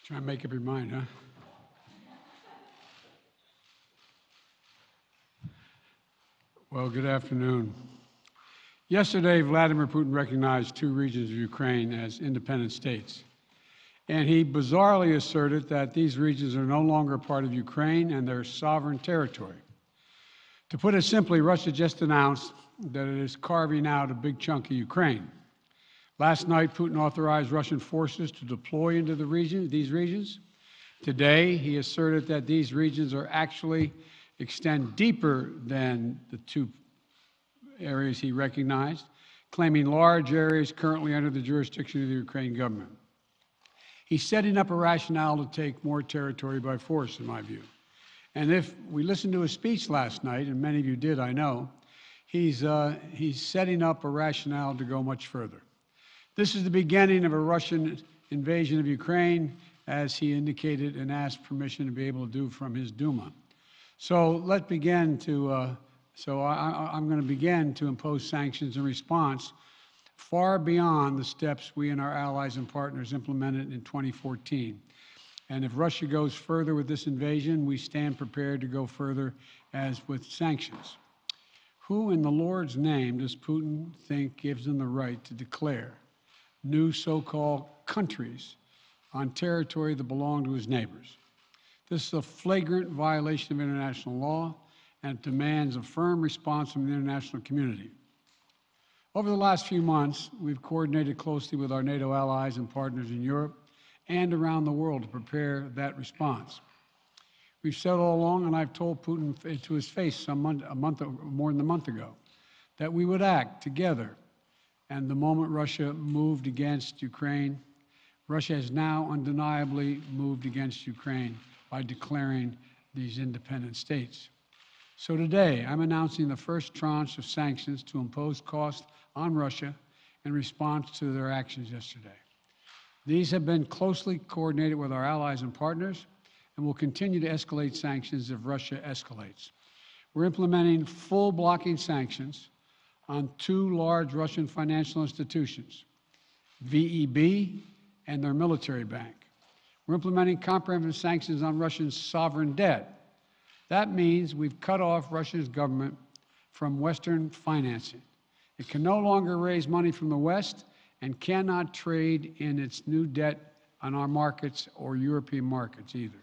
Try and make up your mind, huh? Well, good afternoon. Yesterday, Vladimir Putin recognized two regions of Ukraine as independent states. And he bizarrely asserted that these regions are no longer part of Ukraine and their sovereign territory. To put it simply, Russia just announced that it is carving out a big chunk of Ukraine. Last night, Putin authorized Russian forces to deploy into these regions. Today, he asserted that these regions are actually extend deeper than the two areas he recognized, claiming large areas currently under the jurisdiction of the Ukrainian government. He's setting up a rationale to take more territory by force, in my view. And if we listened to his speech last night, and many of you did, I know, he's setting up a rationale to go much further. This is the beginning of a Russian invasion of Ukraine, as he indicated and asked permission to be able to do from his Duma. So let's begin to, I'm going to begin to impose sanctions in response far beyond the steps we and our allies and partners implemented in 2014. And if Russia goes further with this invasion, we stand prepared to go further as with sanctions. Who in the Lord's name does Putin think gives him the right to declare new so-called countries on territory that belong to his neighbors? This is a flagrant violation of international law and demands a firm response from the international community. Over the last few months, we've coordinated closely with our NATO allies and partners in Europe and around the world to prepare that response. We've said all along, and I've told Putin to his face more than a month ago, that we would act together. And the moment Russia moved against Ukraine, Russia has now undeniably moved against Ukraine by declaring these independent states. So today, I'm announcing the first tranche of sanctions to impose costs on Russia in response to their actions yesterday. These have been closely coordinated with our allies and partners and will continue to escalate sanctions if Russia escalates. We're implementing full blocking sanctions on two large Russian financial institutions, VEB and their military bank. We're implementing comprehensive sanctions on Russia's sovereign debt. That means we've cut off Russia's government from Western financing. It can no longer raise money from the West and cannot trade in its new debt on our markets or European markets either.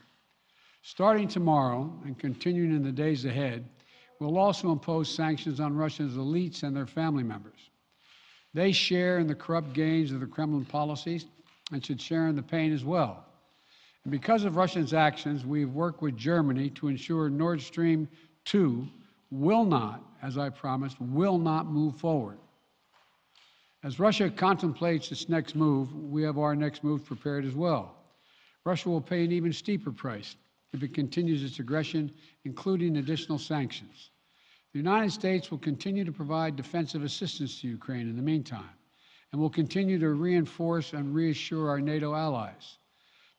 Starting tomorrow and continuing in the days ahead, we'll also impose sanctions on Russia's elites and their family members. They share in the corrupt gains of the Kremlin policies and should share in the pain as well. And because of Russia's actions, we've worked with Germany to ensure Nord Stream 2 will not, as I promised, will not move forward. As Russia contemplates its next move, we have our next move prepared as well. Russia will pay an even steeper price if it continues its aggression, including additional sanctions. The United States will continue to provide defensive assistance to Ukraine in the meantime, and will continue to reinforce and reassure our NATO allies.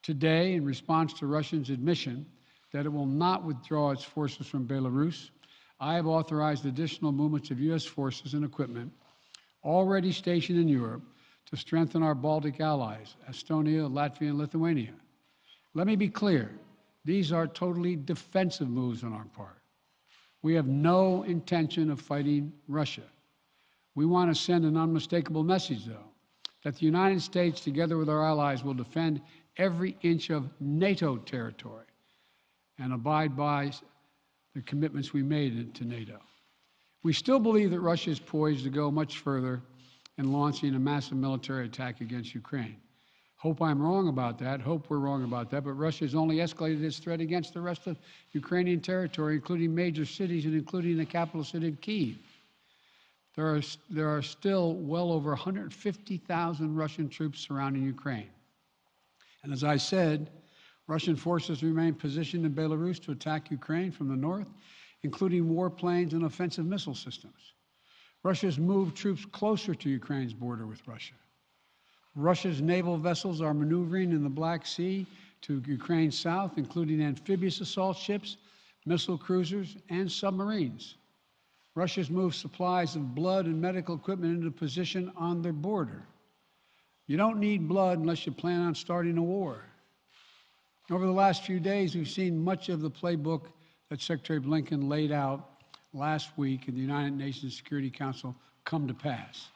Today, in response to Russia's admission that it will not withdraw its forces from Belarus, I have authorized additional movements of U.S. forces and equipment already stationed in Europe to strengthen our Baltic allies, Estonia, Latvia, and Lithuania. Let me be clear, these are totally defensive moves on our part. We have no intention of fighting Russia. We want to send an unmistakable message, though, that the United States, together with our allies, will defend every inch of NATO territory and abide by the commitments we made to NATO. We still believe that Russia is poised to go much further in launching a massive military attack against Ukraine. Hope I'm wrong about that. Hope we're wrong about that. But Russia has only escalated its threat against the rest of Ukrainian territory, including major cities and including the capital city of Kyiv. There are still well over 150,000 Russian troops surrounding Ukraine. And as I said, Russian forces remain positioned in Belarus to attack Ukraine from the north, including warplanes and offensive missile systems. Russia has moved troops closer to Ukraine's border with Russia. Russia's naval vessels are maneuvering in the Black Sea to Ukraine's south, including amphibious assault ships, missile cruisers, and submarines. Russia's moved supplies of blood and medical equipment into position on their border. You don't need blood unless you plan on starting a war. Over the last few days, we've seen much of the playbook that Secretary Blinken laid out last week in the United Nations Security Council come to pass.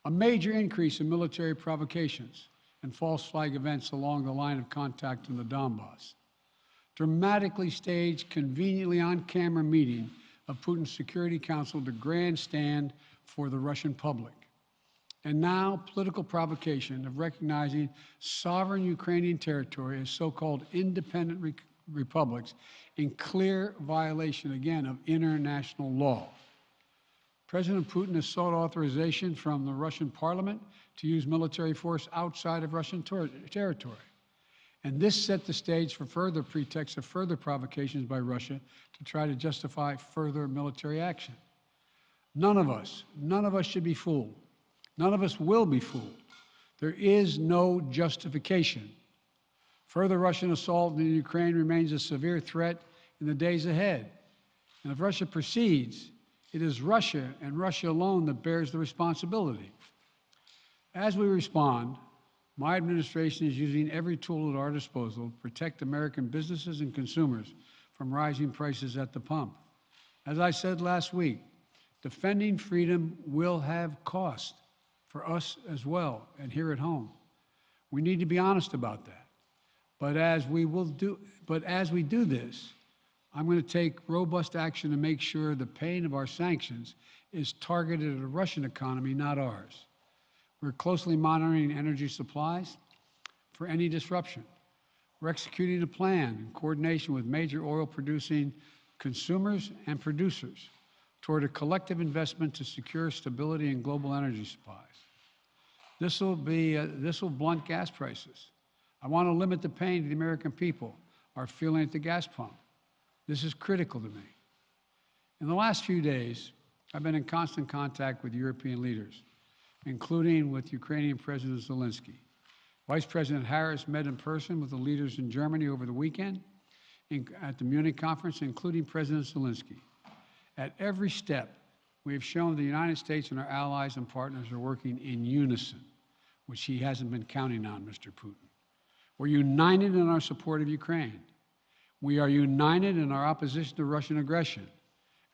A major increase in military provocations and false flag events along the line of contact in the Donbass. Dramatically staged, conveniently on-camera meeting of Putin's Security Council to grandstand for the Russian public. And now, political provocation of recognizing sovereign Ukrainian territory as so-called independent republics in clear violation, again, of international law. President Putin has sought authorization from the Russian parliament to use military force outside of Russian territory. And this set the stage for further pretexts of further provocations by Russia to try to justify further military action. None of us should be fooled. None of us will be fooled. There is no justification. Further Russian assault in Ukraine remains a severe threat in the days ahead. And if Russia proceeds, it is Russia and Russia alone that bears the responsibility. As we respond, my administration is using every tool at our disposal to protect American businesses and consumers from rising prices at the pump. As I said last week, defending freedom will have cost for us as well and here at home. We need to be honest about that. But as we do this, I'm going to take robust action to make sure the pain of our sanctions is targeted at the Russian economy, not ours. We're closely monitoring energy supplies for any disruption. We're executing a plan in coordination with major oil-producing consumers and producers toward a collective investment to secure stability in global energy supplies. This will blunt gas prices. I want to limit the pain the American people are feeling at the gas pump. This is critical to me. In the last few days, I've been in constant contact with European leaders, including with Ukrainian President Zelensky. Vice President Harris met in person with the leaders in Germany over the weekend at the Munich conference, including President Zelensky. At every step, we have shown the United States and our allies and partners are working in unison, which he hasn't been counting on, Mr. Putin. We're united in our support of Ukraine. We are united in our opposition to Russian aggression.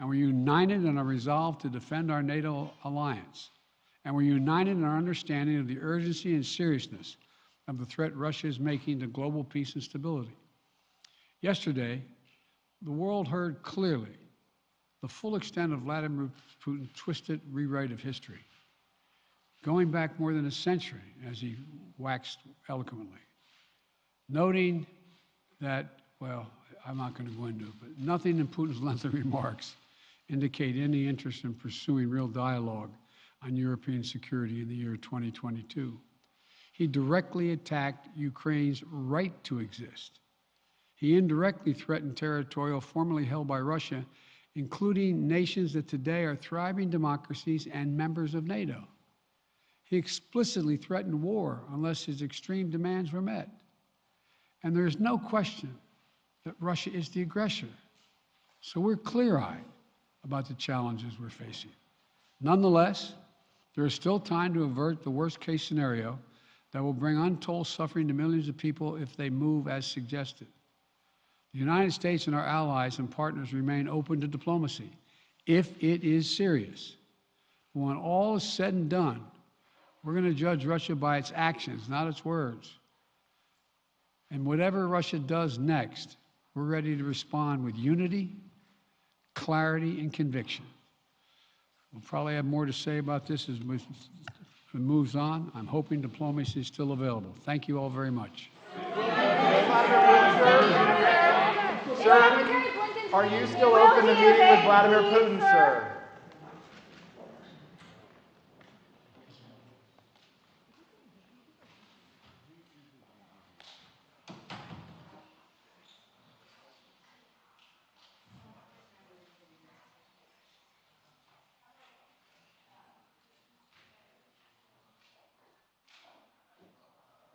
And we're united in our resolve to defend our NATO alliance. And we're united in our understanding of the urgency and seriousness of the threat Russia is making to global peace and stability. Yesterday, the world heard clearly the full extent of Vladimir Putin's twisted rewrite of history, going back more than a century, as he waxed eloquently, noting that, well, I'm not going to go into it, but nothing in Putin's lengthy remarks indicate any interest in pursuing real dialogue on European security in the year 2022. He directly attacked Ukraine's right to exist. He indirectly threatened territory formerly held by Russia, including nations that today are thriving democracies and members of NATO. He explicitly threatened war unless his extreme demands were met. And there is no question that Russia is the aggressor. So we're clear-eyed about the challenges we're facing. Nonetheless, there is still time to avert the worst-case scenario that will bring untold suffering to millions of people if they move as suggested. The United States and our allies and partners remain open to diplomacy if it is serious. When all is said and done, we're going to judge Russia by its actions, not its words. And whatever Russia does next, we're ready to respond with unity, clarity, and conviction. We'll probably have more to say about this as it moves on. I'm hoping diplomacy is still available. Thank you all very much. Sir, are you still open to meeting with Vladimir Putin, sir?